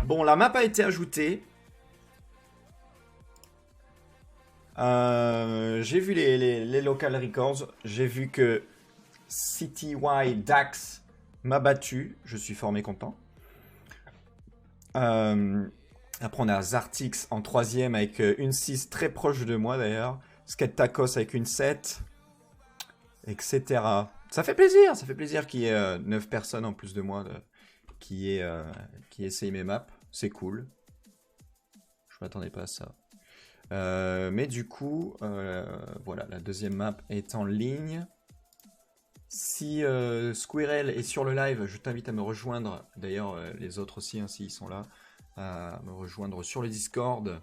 Bon, la map a été ajoutée. J'ai vu les local records. J'ai vu que CTY Dax m'a battu. Je suis fort mécontent. Après, on a Zartix en 3ème avec une 6 très proche de moi d'ailleurs. Skate Tacos avec une 7. Etc. Ça fait plaisir qu'il y ait 9 personnes en plus de moi qui essayent mes maps. C'est cool. Je m'attendais pas à ça. Mais du coup, voilà, la deuxième map est en ligne. Si Squirrel est sur le live, je t'invite à me rejoindre. D'ailleurs, les autres aussi, hein, s'ils sont là, à me rejoindre sur le Discord.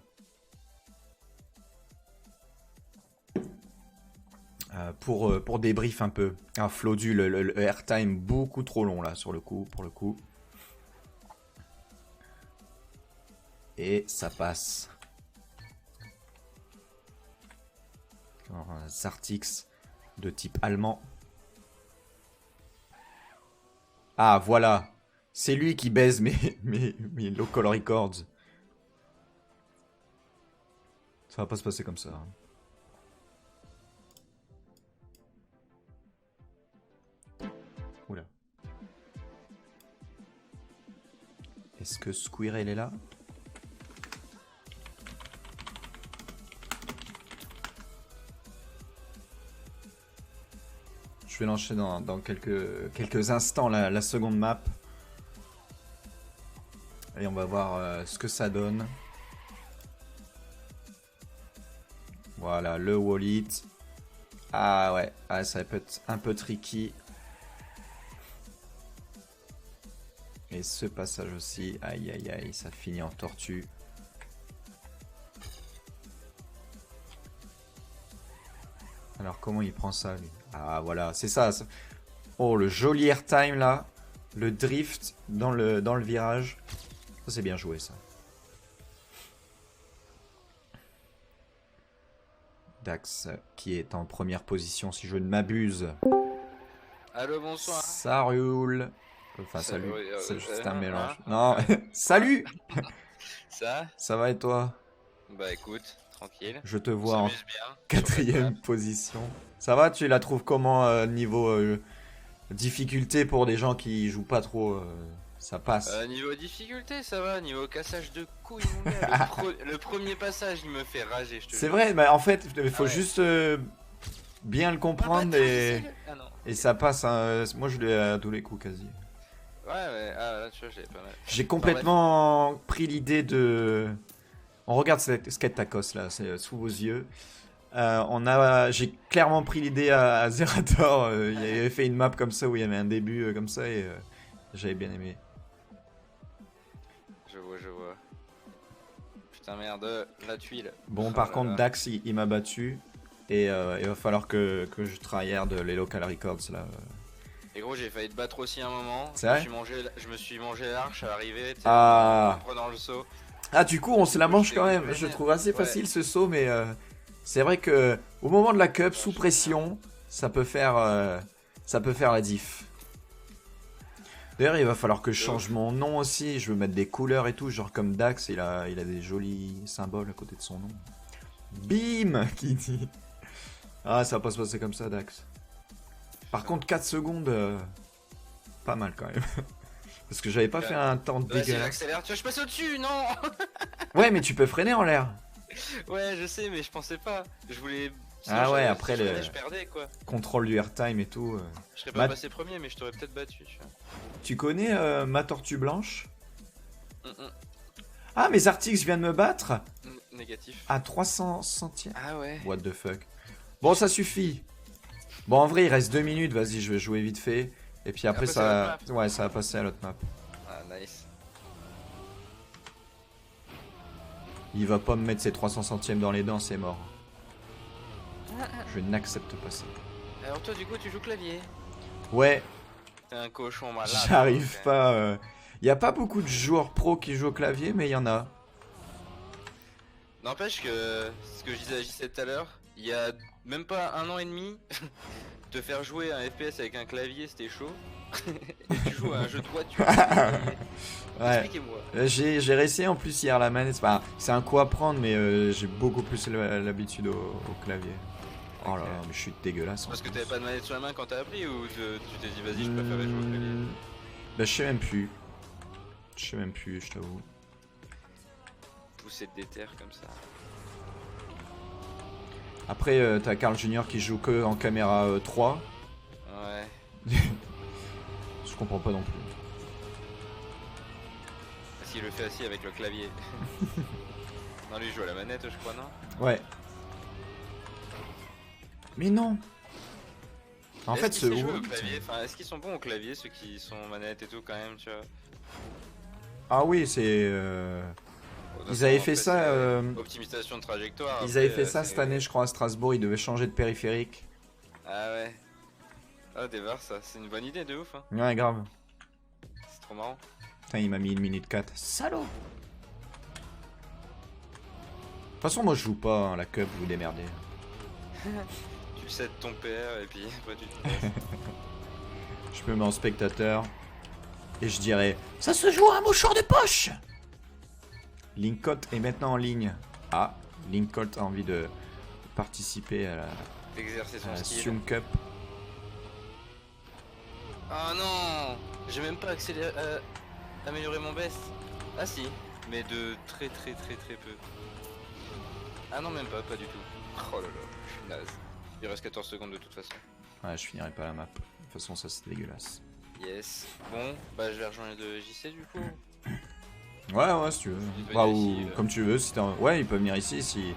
Pour débrief un peu. Un Flodu, le airtime beaucoup trop long là, pour le coup. Et ça passe. Alors, un Zartix de type allemand. Ah, voilà. C'est lui qui baise mes local records. Ça va pas se passer comme ça. Oula. Est-ce que Squirrel est là? Je vais lancer dans quelques instants la seconde map. Et on va voir ce que ça donne. Voilà, le wallet. Ah ouais, ça peut être un peu tricky. Et ce passage aussi. Aïe aïe aïe, ça finit en tortue. Alors comment il prend ça lui? Ah voilà, c'est ça. Oh, le joli airtime là. Le drift dans le virage. Ça c'est bien joué ça. Dax qui est en première position si je ne m'abuse. Allô, bonsoir. Ça roule. Enfin salut, c'est juste un mélange. Hein, non, salut. Ça? Ça va et toi? Bah écoute, tranquille. Je te On vois en s'amuse bien. 4ème position. Ça va, tu la trouves comment niveau difficulté pour des gens qui jouent pas trop ça passe. Niveau difficulté, ça va. Niveau cassage de couilles, mon gars, le premier passage, il me fait rager, je te C'est jure. vrai, mais en fait, il faut Ouais. juste bien le comprendre Ah non. et ça passe. Hein. Moi, je l'ai à tous les coups quasi. Ouais, ah là, tu vois, j'avais pas mal. J'ai complètement pris l'idée de. On regarde Skate Tacos là, c'est sous vos yeux. J'ai clairement pris l'idée à Zerator. Il avait fait une map comme ça où il y avait un début comme ça et j'avais bien aimé. Je vois. Putain, merde, la tuile. Bon, Oh par là contre, là. Dax il m'a battu et il va falloir que je tryhard les local records là. Et gros, j'ai failli te battre aussi un moment. C'est vrai? Je me suis mangé l'arche à l'arrivée, tu sais, Ah. en prenant le saut. Ah, du coup, on se la mange quand même. vénère. Je trouve assez Ouais. facile ce saut, mais c'est vrai que au moment de la cup, sous pression, ça peut faire la diff. D'ailleurs, il va falloir que je change mon nom aussi. Je veux mettre des couleurs et tout, genre comme Dax, il a des jolis symboles à côté de son nom. Bim qui dit. Ah, ça va pas se passer comme ça, Dax. Par contre, 4 secondes, pas mal quand même. Parce que j'avais pas fait un temps Vas-y, dégueulasse. j'accélère. Tu vois, je passe au-dessus, non. Ouais, mais tu peux freiner en l'air. Ouais, je sais, mais je pensais pas. Je voulais. Ah ouais, après je perdais quoi. contrôle du airtime et tout. Je serais pas passé premier, mais je t'aurais peut-être battu. Tu vois. Tu connais ma tortue blanche? Mm. Ah, mais Zartix vient de me battre Négatif. à 300 centièmes. Ah ouais. What the fuck. Bon, ça suffit. Bon, en vrai, il reste 2 minutes. Vas-y, je vais jouer vite fait. Et puis après, ça va passer à l'autre map. Ah, nice. Il va pas me mettre ses 300 centièmes dans les dents, c'est mort. Je n'accepte pas ça. Alors, toi, du coup, tu joues clavier. Ouais, T'es un cochon malade. j'arrive pas. Y a pas beaucoup de joueurs pro qui jouent au clavier, mais il y en a. N'empêche que ce que je disais à JC tout à l'heure, il y a même pas 1 an et demi, te faire jouer un FPS avec un clavier, c'était chaud. Et tu joues à un jeu de voiture. Ouais. Expliquez-moi. J'ai réessayé en plus hier la manette. Enfin, c'est un coup à prendre, mais j'ai beaucoup plus l'habitude au clavier. Oh là Ok. là, mais je suis dégueulasse. Parce que t'avais pas de manette sur la main quand t'as appris ou tu t'es dit vas-y je préférais jouer au clavier? Bah, je sais même plus. Je sais même plus, je t'avoue. Pousser de déter comme ça. Après, t'as Carl Junior qui joue que en caméra 3. Ouais. Je comprends pas non plus. Parce qu'il le fait assis avec le clavier. Non, lui il joue à la manette, je crois, non? Ouais. Mais non. En fait, Est-ce ce qu'ils jouent au Wolt- clavier? Enfin, est-ce qu'ils sont bons au clavier, ceux qui sont manette et tout, quand même, tu vois? Ah oui, c'est. Ils avaient fait ça. Optimisation de trajectoire. Ils après, avaient fait ça c'est- cette année, je crois, à Strasbourg. Ils devaient changer de périphérique. Ah ouais. Ah, dévar ça, c'est une bonne idée de ouf, hein. Ouais, grave. C'est trop marrant. Putain, il m'a mis 1 minute 4. Salaud! De toute façon, moi je joue pas, hein, la cup, vous vous démerdez. Tu cèdes ton PR et puis après tu te laisses. Je me mets en spectateur. Et je dirais: ça se joue à un mouchoir de poche! Linkot est maintenant en ligne. Ah, Linkot a envie de participer à D'exercer son la skill. Sium Cup. Ah non! J'ai même pas accéléré, amélioré mon best. Ah si, mais de très peu. Ah non, même pas, pas du tout. Oh là là, je suis naze. Il reste 14 secondes de toute façon. Ouais, je finirai pas la map. De toute façon, ça c'est dégueulasse. Yes. Bon, bah je vais rejoindre de JC du coup. Ouais, si tu veux. Ils peuvent Bah, venir ou ici, comme tu veux. Si ouais, ils peuvent venir ici si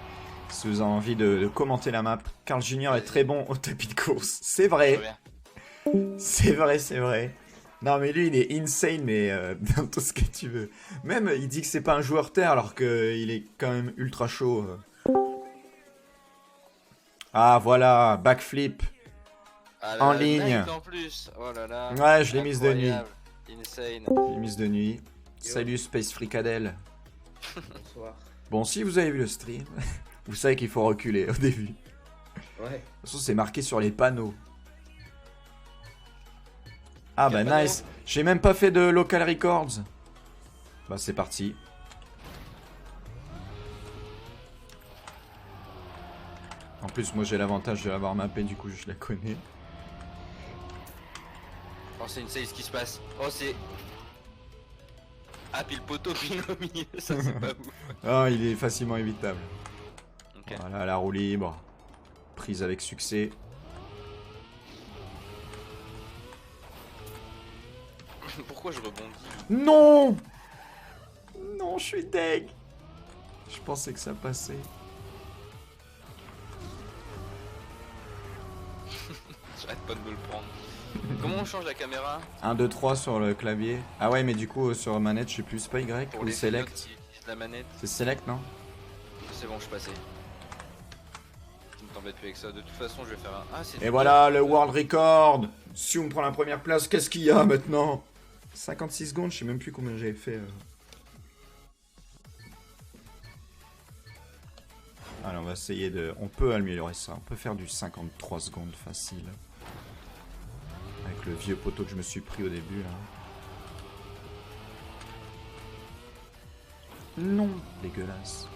vous avez envie de commenter la map. Carl Junior est très bon au tapis de course. C'est Je vrai. reviens. C'est vrai, c'est vrai. Non, mais lui, il est insane, mais dans tout ce que tu veux. Même, il dit que c'est pas un joueur terre, alors qu'il est quand même ultra chaud. Ah, voilà, backflip. Ah, En la ligne. night en plus. Oh là là. Ouais, je l'ai mise de nuit. Incroyable. Insane. J'ai mise de nuit. Salut, Space Fricadelle. Bonsoir. Bon, si vous avez vu le stream, vous savez qu'il faut reculer au début. Ouais. De toute façon, c'est marqué sur les panneaux. Ah bah Quel panneau? nice. J'ai même pas fait de local records. Bah c'est parti. En plus, moi j'ai l'avantage de l'avoir mappé, du coup je la connais. Oh, c'est une ce qui se passe. Oh, c'est. Ah, puis le poteau pile au milieu, ça c'est pas ouf. Ah, il est facilement évitable. Ok. Voilà, la roue libre. Prise avec succès. Pourquoi je rebondis? Non! Non, je suis deg. Je pensais que ça passait. J'arrête pas de me le prendre. Comment on change la caméra 1, 2, 3 sur le clavier. Ah ouais, mais du coup, sur manette, je sais plus, c'est pas Y pour ou les Select. pilotes qui utilisent la manette? C'est Select, non? C'est bon, je suis passé. Tu ne t'embêtes plus avec ça. De toute façon, je vais faire un. Ah, c'est. Et voilà, le world record. Sium prend la première place. Qu'est-ce qu'il y a maintenant? 56 secondes, je sais même plus combien j'avais fait. Allez, on va essayer de... On peut améliorer ça. On peut faire du 53 secondes facile. Avec le vieux poteau que je me suis pris au début, là. Non, dégueulasse.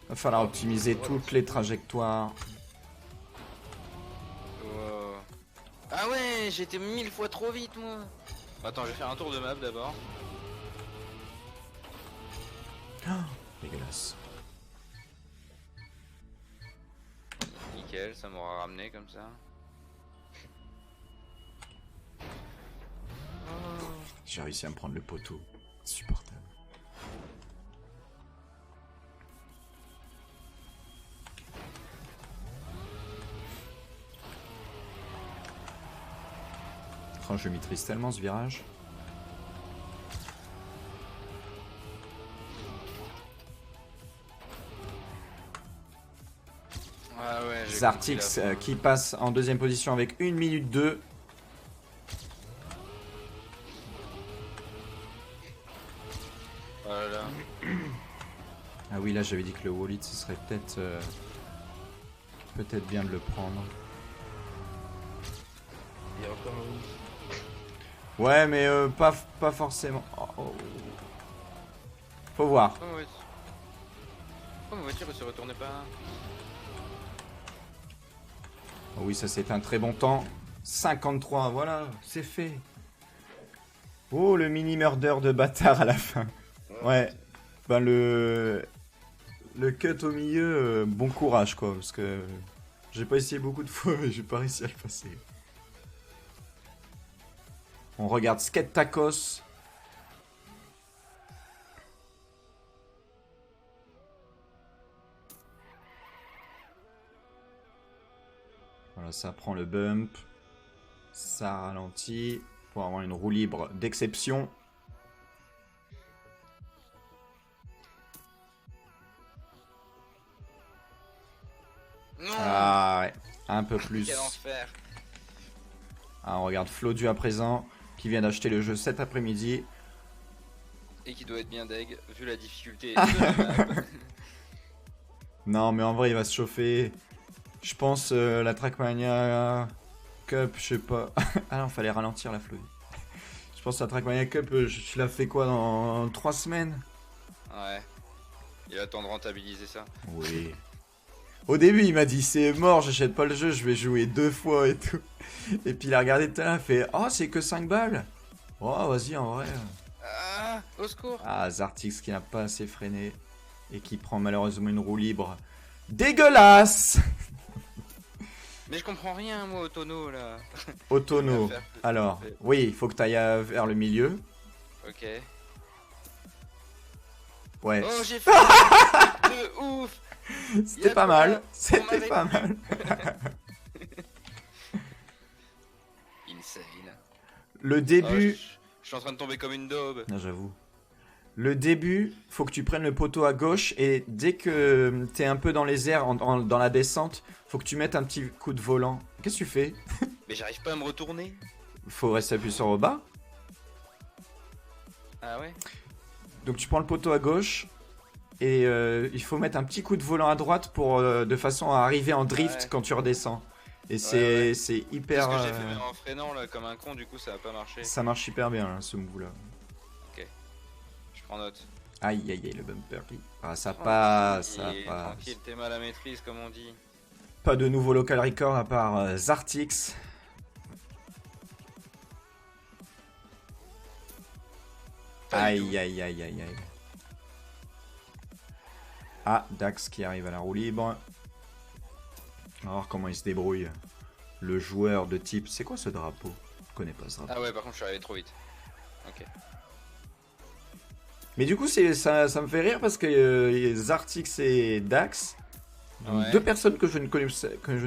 Va falloir optimiser toutes les trajectoires. Wow. Ah ouais, j'étais 1000 fois trop vite, moi. Attends, je vais faire un tour de map d'abord. Dégueulasse. Nickel, ça m'aura ramené comme ça. J'ai réussi à me prendre le poteau. Supportable. Oh, je maîtrise tellement ce virage. Ah ouais, j'ai Zartix compris la fin. qui passe en deuxième position avec 1 minute 2. Oh là là. Ah oui, là j'avais dit que le Wallet ce serait peut-être bien de le prendre. par où? Ouais, mais pas forcément. Faut voir. Oh, ma voiture elle se retournait pas. Oh oui, ça c'est un très bon temps. 53, voilà, c'est fait. Oh, le mini murder de bâtard à la fin. Ouais, ben le cut au milieu, bon courage quoi, parce que j'ai pas essayé beaucoup de fois, mais j'ai pas réussi à le passer. On regarde Skate Tacos. Voilà, ça prend le bump. Ça ralentit pour avoir une roue libre d'exception. Non. Ah ouais, un peu plus. Quel enfer. Ah, on regarde Flodu à présent, qui vient d'acheter le jeu cet après-midi. Et qui doit être bien deg, vu la difficulté de la map. Non, mais en vrai, il va se chauffer. Je pense la Trackmania Cup, je sais pas. Ah non, fallait ralentir la Flodu. Je pense la Trackmania Cup, je la fais quoi dans 3 semaines? Ouais. Il a le temps de rentabiliser ça. Oui. Au début, il m'a dit c'est mort, j'achète pas le jeu, je vais jouer 2 fois et tout. Et puis il a regardé tout à l'heure, il fait oh, c'est que 5 balles. Oh, vas-y, en vrai. Ah, au secours. Ah, Zartix qui n'a pas assez freiné et qui prend malheureusement une roue libre. Dégueulasse. Mais je comprends rien, moi, au tonneau là. Au tonneau. Alors, oui, il faut que tu ailles vers le milieu. Ok. Ouais. Oh, j'ai fait de ouf. C'était pas mal. C'était pas mal. Insane. Le début. Oh, je suis en train de tomber comme une daube. Non, j'avoue. Le début, faut que tu prennes le poteau à gauche et dès que t'es un peu dans les airs, dans la descente, faut que tu mettes un petit coup de volant. Qu'est-ce que tu fais? Mais j'arrive pas à me retourner. Faut rester appuyé sur le bas. Ah ouais. Donc tu prends le poteau à gauche et il faut mettre un petit coup de volant à droite pour de façon à arriver en drift Ouais. quand tu redescends. Et Ouais. c'est C'est hyper. ce que j'ai fait mais en freinant là comme un con, du coup ça a pas marché. Ça marche hyper bien là, ce move là. Je prends note. Aïe aïe aïe, le bumper qui. Ah, ça passe, ça Tranquille, passe. tranquille, t'es mal à maîtrise comme on dit. Pas de nouveau local record à part Zartix. Pas du Aïe aïe aïe aïe aïe. Ah, Dax qui arrive à la roue libre. On va voir comment il se débrouille. Le joueur de type. C'est quoi ce drapeau? Je connais pas ce drapeau. Ah ouais, par contre je suis arrivé trop vite. Ok. Mais du coup, ça me fait rire parce que Zartix et Dax, donc Ouais. deux personnes que je ne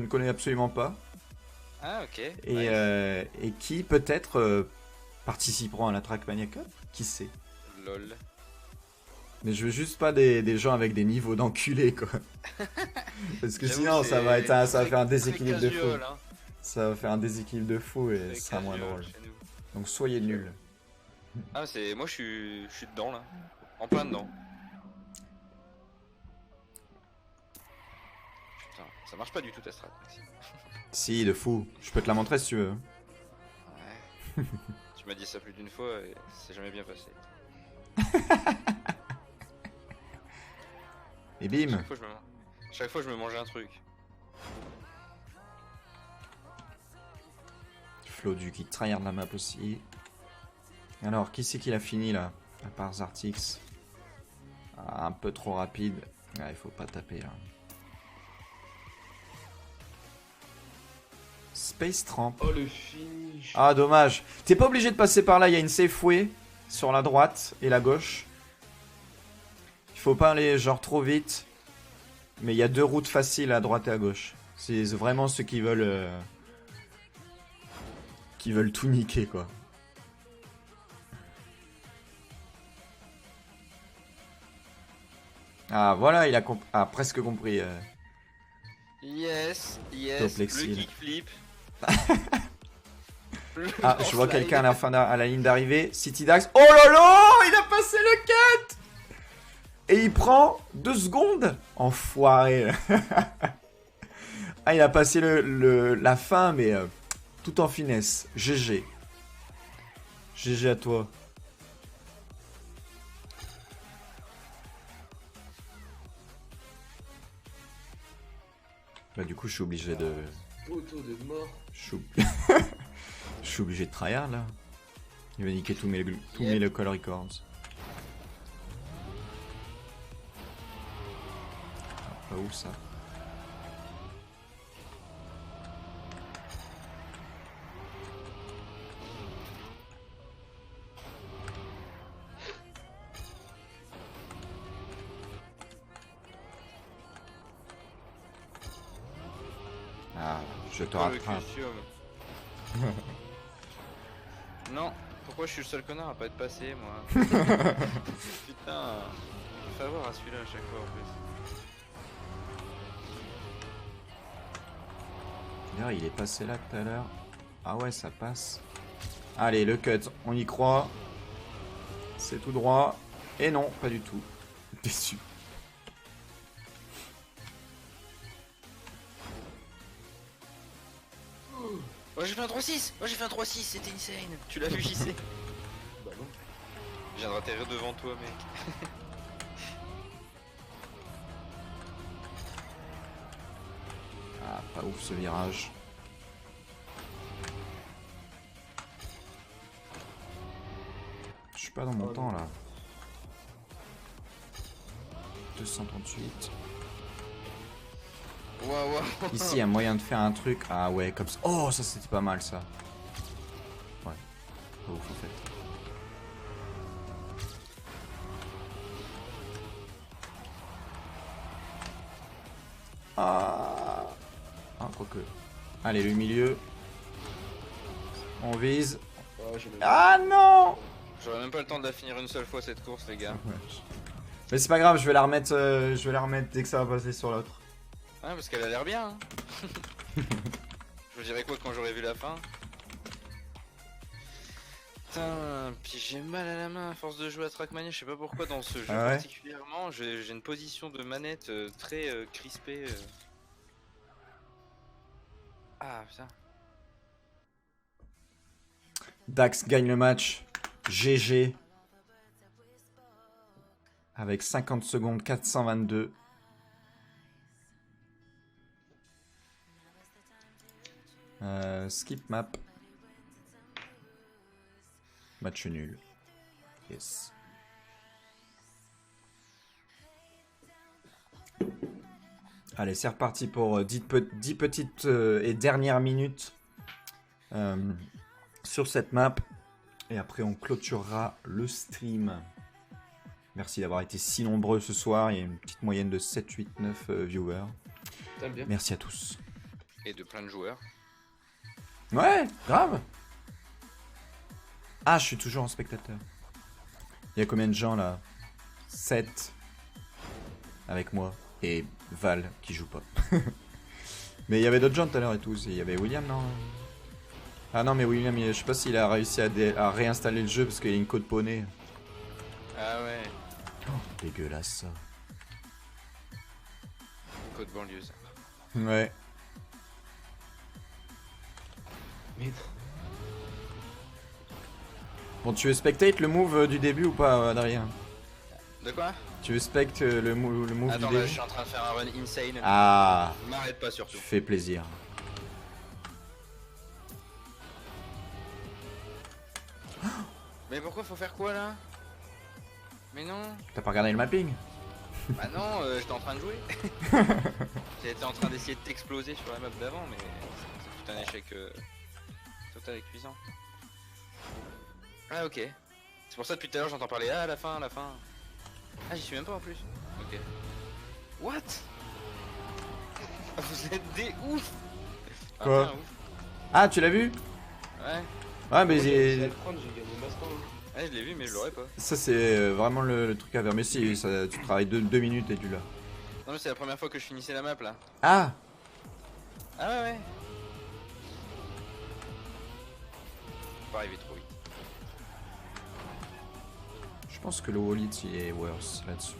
connais absolument pas, Ah ok. et, Nice. et qui peut-être participeront à la Trackmania Cup, qui sait. Lol. Mais je veux juste pas des gens avec des niveaux d'enculés, quoi. Parce que J'avoue, sinon, ça va faire un très déséquilibre de fou. casual, hein. Ça va faire un déséquilibre de fou et Très ce sera moins casual drôle. chez nous. Donc soyez nuls. Ah c'est. Moi je suis dedans là. En plein dedans. Putain, ça marche pas du tout ta strat. Maxime. Si, de fou. Je peux te la montrer si tu veux. Ouais. Tu m'as dit ça plus d'une fois et c'est jamais bien passé. Et bim. Chaque fois je me mangeais un truc. Flodu qui tryhard la map aussi. Alors, qui c'est qui l'a fini là? À part Zartix. Ah, un peu trop rapide. Ah, il faut pas taper là. Space Tramp. Oh le finish. Ah, dommage. T'es pas obligé de passer par là, il y a une safe way sur la droite et la gauche. Il faut pas aller genre trop vite. Mais il y a deux routes faciles à droite et à gauche. C'est vraiment ceux qui veulent tout niquer quoi. Ah voilà, il a presque compris. Yes, yes. Top Le Lexil. kickflip. Ah, je vois quelqu'un à la ligne d'arrivée. City Dax. Oh là là, il a passé le cut. Et il prend 2 secondes. Enfoiré. Ah, il a passé la fin, mais Tout en finesse. GG. GG à toi. Bah du coup je suis obligé de... Auto de mort. Je suis, je suis obligé de tryhard là. Il va niquer tous mes local records. Ah, pas où ça? Ah, je te Oh, le rattrape. calcium. Non, pourquoi je suis le seul connard à pas être passé, moi? Putain, je me fais avoir à celui-là à chaque fois en plus. D'ailleurs, il est passé là tout à l'heure. Ah ouais, ça passe. Allez, le cut, on y croit. C'est tout droit. Et non, pas du tout. Déçu. Oh, j'ai fait un 3-6! Oh, j'ai fait un 3-6, c'était insane! Tu l'as vu, JC? Bah non. Je viens de atterrir devant toi, mec. Ah, pas ouf ce virage. Je suis pas dans mon Oh, temps non. là. 238. Waouh, waouh! Ici, il y a moyen de faire un truc. Ah ouais, comme ça. Oh, ça c'était pas mal ça. Ouais. Pas ouf en fait. Ah. Ah, quoique. Allez, le milieu. On vise. Oh, je l'ai- Ah non! J'aurais même pas le temps de la finir une seule fois cette course, les gars. Mais c'est pas grave, je vais la remettre, dès que ça va passer sur l'autre. Ouais, parce qu'elle a l'air bien. Hein. Je vous dirai quoi quand j'aurai vu la fin. Putain, puis j'ai mal à la main à force de jouer à Trackmania, je sais pas pourquoi dans ce jeu Ah ouais particulièrement, j'ai une position de manette très crispée. Ah putain. Dax gagne le match. GG. Avec 50 secondes, 422. Skip map. Match nul. Yes. Allez, c'est reparti pour 10 petites et dernières minutes sur cette map. Et après, on clôturera le stream. Merci d'avoir été si nombreux ce soir. Il y a une petite moyenne de 7, 8, 9 viewers. T'aimes bien. Merci à tous. Et de plein de joueurs. Ouais, grave. Ah, je suis toujours en spectateur. Il y a combien de gens là? 7 avec moi et Val qui joue pas. Mais il y avait d'autres gens tout à l'heure et tout. Il y avait William, non? Ah non, mais William, je sais pas s'il a réussi à réinstaller le jeu parce qu'il y a une code poney. Ah ouais, Oh, dégueulasse ça. code banlieue ça. Ouais. Mais Bon, tu veux spectate le move du début ou pas, Adrien? De quoi? Tu veux spect le move Attends, du là début? je suis en train de faire un run insane. Ah, M'arrête pas tu surtout. fais plaisir. Mais pourquoi faut faire quoi là? Mais non. T'as pas regardé le mapping? Bah non, j'étais en train de jouer. J'étais en train d'essayer de t'exploser sur la map d'avant, mais c'est tout un échec total et cuisant. Ah ok. C'est pour ça depuis tout à l'heure j'entends parler à la fin, à la fin. Ah j'y suis même pas en plus. Ok. What? Ah, vous êtes des ouf. Ah, Quoi? putain, ouf. Ah, tu l'as vu? Ouais. Ouais, mais j'ai le prendre, j'ai gagné ma score. Ouais je l'ai vu mais je l'aurais pas. ça c'est vraiment le truc à faire. Mais si, ça, tu travailles 2 minutes et tu l'as. Non mais c'est la première fois que je finissais la map là. Ah! Ah ouais ouais. Faut pas arriver trop vite. Je pense que le Wallet il est worse là-dessus.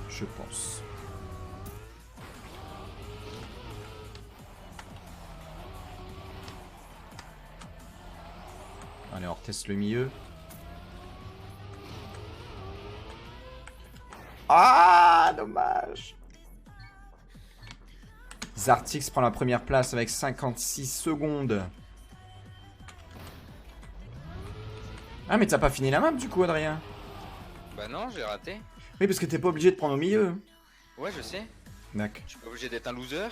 Je pense. Allez, on reteste le milieu. Ah, dommage. Zartix prend la première place avec 56 secondes. Ah, mais t'as pas fini la map du coup, Adrien? Bah non, j'ai raté. Oui, parce que t'es pas obligé de prendre au milieu. Ouais, je sais. D'accord. Je suis pas obligé d'être un loser.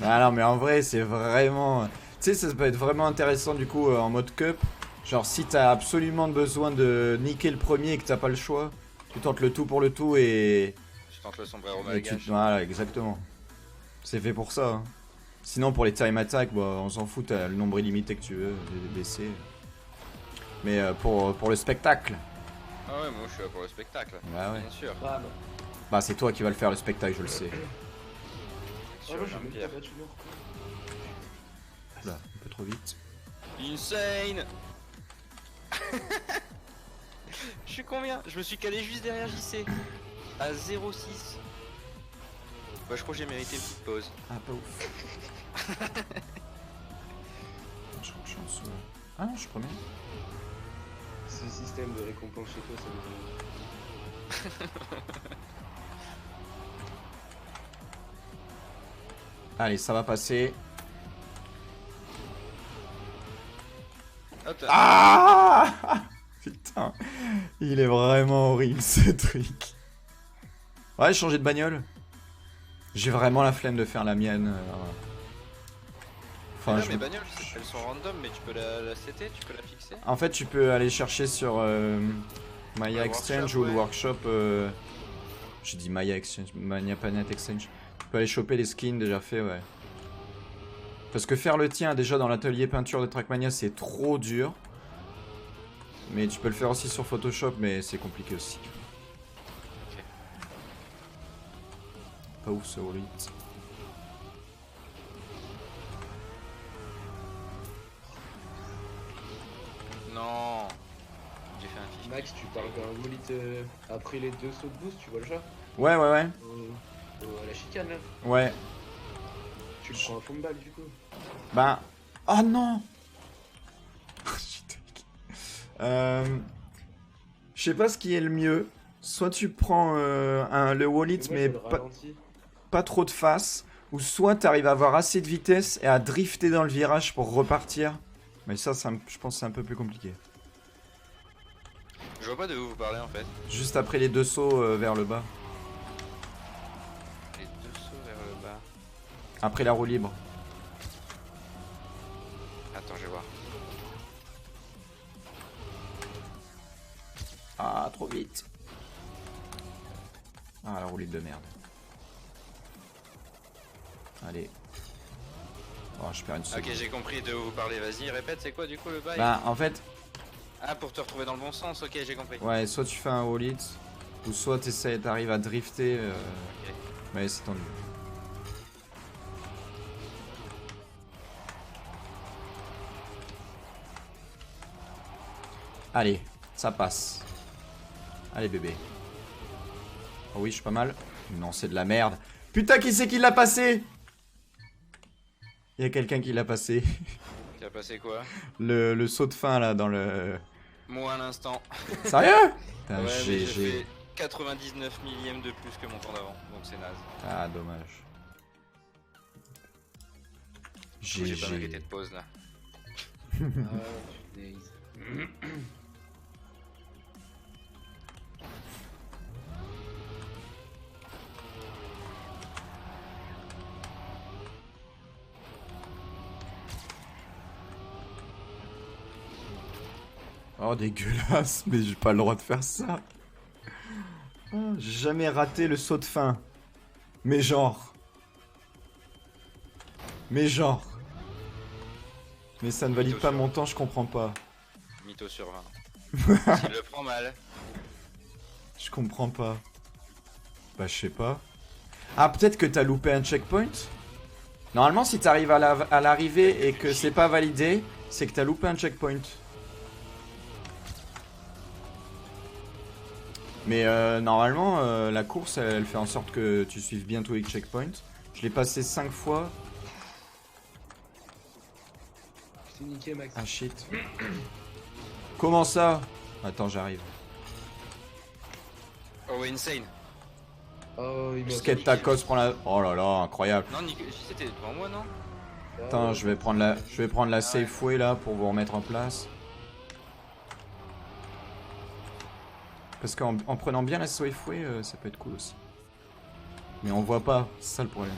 Ah non, mais en vrai, c'est vraiment... Tu sais, ça peut être vraiment intéressant du coup en mode cup. Genre, si t'as absolument besoin de niquer le premier et que t'as pas le choix, tu tentes le tout pour le tout et... Je tente le sombrero et tu... malgache. Voilà, exactement. C'est fait pour ça. Hein. Sinon, pour les time attack, bah, on s'en fout, t'as le nombre illimité que tu veux, baisser. Mais pour le spectacle. Ah ouais, moi je suis là pour le spectacle. Bah ouais. Bien sûr. Ah non. Bah, c'est toi qui vas le faire le spectacle, je le sais. Ah Sur moi j'ai même Jean-Pierre. pas battu l'or. Là, un peu trop vite. Insane. Je suis combien? Je me suis calé juste derrière JC. À 0,6. Bah je crois que j'ai mérité une petite pause. Ah, pas ouf. Je crois que je suis en dessous. Ah non, je suis premier. Ce système de récompense chez toi, ça me Allez, ça va passer. Hop, Ah putain, il est vraiment horrible ce truc. Ouais, changer de bagnole. J'ai vraiment la flemme de faire la mienne. Enfin, là, je... mes bagnoles, elles sont random, mais tu peux la setter, tu peux la fixer. En fait, tu peux aller chercher sur Maya Le Exchange workshop, ou le ouais. workshop. J'ai dit Maya Exchange, Maya Planet Exchange. Tu peux aller choper les skins déjà faits, ouais. Parce que faire le tien déjà dans l'atelier peinture de Trackmania, c'est trop dur. Mais tu peux le faire aussi sur Photoshop, mais c'est compliqué aussi. Ok. Pas ouf ce Holit. Non. J'ai fait un fiche. Max, tu parles d'un bolide après les 2 sauts de boost, tu vois le chat Ouais, ouais, ouais. À la chicane là. Ouais. Tu le prends à fond de balle du coup. Ben. Oh non. Je sais pas ce qui est le mieux. Soit tu prends le Wallet, mais Moi, je le ralentis. pas trop de face. Ou soit tu arrives à avoir assez de vitesse et à drifter dans le virage pour repartir. Mais ça, je pense que c'est un peu plus compliqué. Je vois pas de où vous parlez en fait. Juste après les deux sauts vers le bas. Les deux sauts vers le bas. Après la roue libre. Attends, je vais voir. Ah, trop vite. Ah, la roue libre de merde. Allez. Oh, je perds une seconde. Ok, j'ai compris de où vous parlez. Vas-y, répète, c'est quoi du coup le bail? Bah, en fait, Ah, pour te retrouver dans le bon sens, ok, j'ai compris. ouais, soit tu fais un Wallet, ou soit t'arrives à drifter. Ok. Mais c'est tendu. Allez, ça passe. Allez bébé. Oh oui, je suis pas mal. Non, c'est de la merde. Putain, qui c'est qui l'a passé? Il y a quelqu'un qui l'a passé. Qui a passé quoi? Le saut de fin là dans le... Moi à l'instant. Sérieux? Putain, Ouais, mais j'ai GG. fait 99 millièmes de plus que mon temps d'avant, donc c'est naze. Ah, dommage. Du coup, j'ai pas mérité GG. de pause là. Ah, punaise. Oh, dégueulasse, mais j'ai pas le droit de faire ça. Oh, j'ai jamais raté le saut de fin. Mais genre. Mais genre. Mais ça ne valide pas mon temps, je comprends pas. Mytho sur 20. S'il le prend mal. Je comprends pas. Bah, je sais pas. Ah, peut-être que t'as loupé un checkpoint? Normalement, si t'arrives à l'arrivée et que c'est pas validé, c'est que t'as loupé un checkpoint. Mais normalement, la course, elle fait en sorte que tu suives bien tous les checkpoints. Je l'ai passé 5 fois. Je t'ai niqué, Max. Ah shit. Comment ça? Attends, j'arrive. Oh, insane. Oh, il m'a Skate Tacos prend la... Oh là là, incroyable. Non, c'était devant moi, non? Attends, je vais prendre la safe way là pour vous remettre en place. Parce qu'en prenant bien la safe way, ça peut être cool aussi. Mais on voit pas, c'est ça le problème.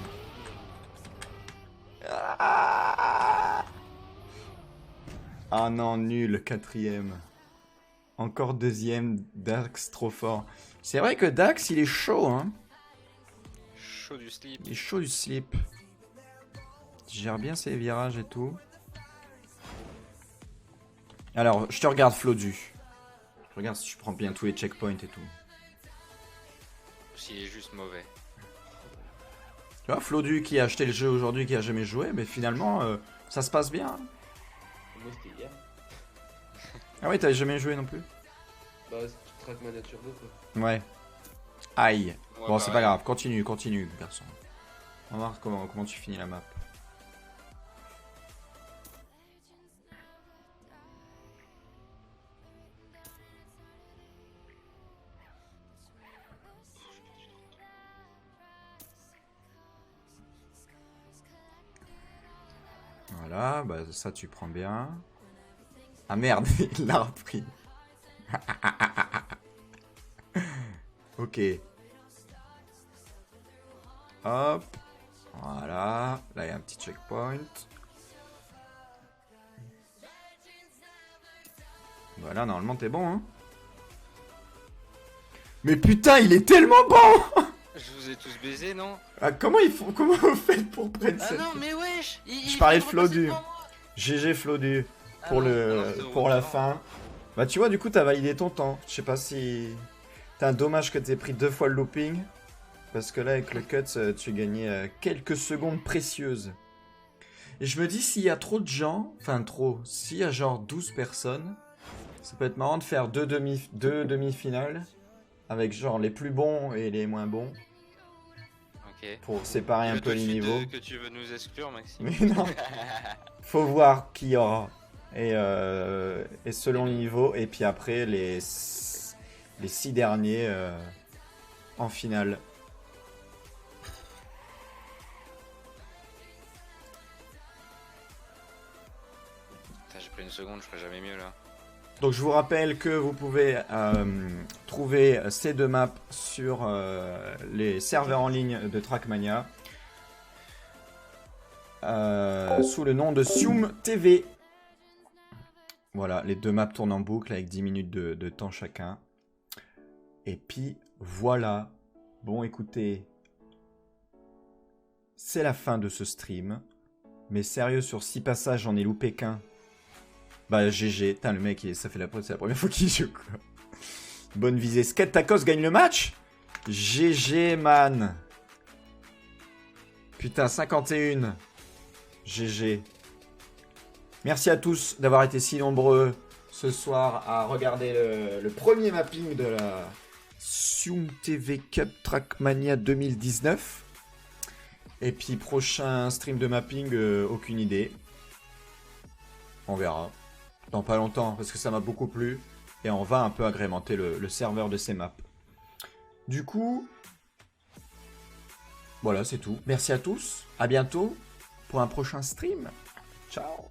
Ah non, nul, 4ème. Encore 2ème, Dax trop fort. C'est vrai que Dax, il est chaud, hein. Chaud du slip. Il est chaud du slip. Il gère bien ses virages et tout. Alors, je te regarde, Flodu. Je regarde si je prends bien tous les checkpoints et tout. S'il est juste mauvais. Tu vois, Flodu qui a acheté le jeu aujourd'hui, qui a jamais joué, mais finalement, ça se passe bien. Moi, c'était hier. Ah ouais, t'avais jamais joué non plus? Bah, c'est Trackmania Turbo, quoi. Ouais. Aïe. Ouais, Bon, bah c'est ouais. pas grave, continue, garçon. On va voir comment tu finis la map. Voilà, bah ça tu prends bien. Ah merde, il l'a repris. Ok. Hop. Voilà. Là, il y a un petit checkpoint. Voilà, normalement, t'es bon, hein. Mais putain, il est tellement bon. Je vous ai tous baisé, non? Ah, comment vous faites pour prendre Ah cette... non, mais wesh! Je parlais de vient repasser Flodu. devant moi. GG Flodu. Ah Pour, non, non, c'est pour bon, la non. fin. Bah tu vois, du coup, t'as validé ton temps. Je sais pas si... T'as un dommage que t'aies pris 2 fois le looping. Parce que là, avec le cut, tu gagnais quelques secondes précieuses. Et je me dis, s'il y a trop de gens, enfin trop, s'il y a genre 12 personnes, ça peut être marrant de faire deux demi-finales. Avec genre les plus bons et les moins bons. Ok. Pour séparer un Je veux peu tout de les suite, niveaux. que tu veux nous exclure, Maxime. Mais non, faut voir qui y aura. Et selon le niveau, et puis après les 6 derniers en finale. Putain, j'ai pris une seconde, je ferai jamais mieux là. Donc je vous rappelle que vous pouvez trouver ces 2 maps sur les serveurs en ligne de Trackmania. Sous le nom de Sium TV. Voilà, les 2 maps tournent en boucle avec 10 minutes de temps chacun. Et puis voilà. Bon, écoutez, c'est la fin de ce stream. Mais sérieux, sur 6 passages, j'en ai loupé qu'un. Bah GG, putain le mec, ça fait c'est la première fois qu'il joue quoi. Bonne visée. Skate Tacos gagne le match. GG man. Putain, 51. GG. Merci à tous d'avoir été si nombreux ce soir à regarder le premier mapping de la Sium TV Cup Trackmania 2019. Et puis prochain stream de mapping, aucune idée. On verra. Dans pas longtemps, parce que ça m'a beaucoup plu. Et on va un peu agrémenter le serveur de ces maps. Du coup, voilà, c'est tout. Merci à tous. À bientôt pour un prochain stream. Ciao.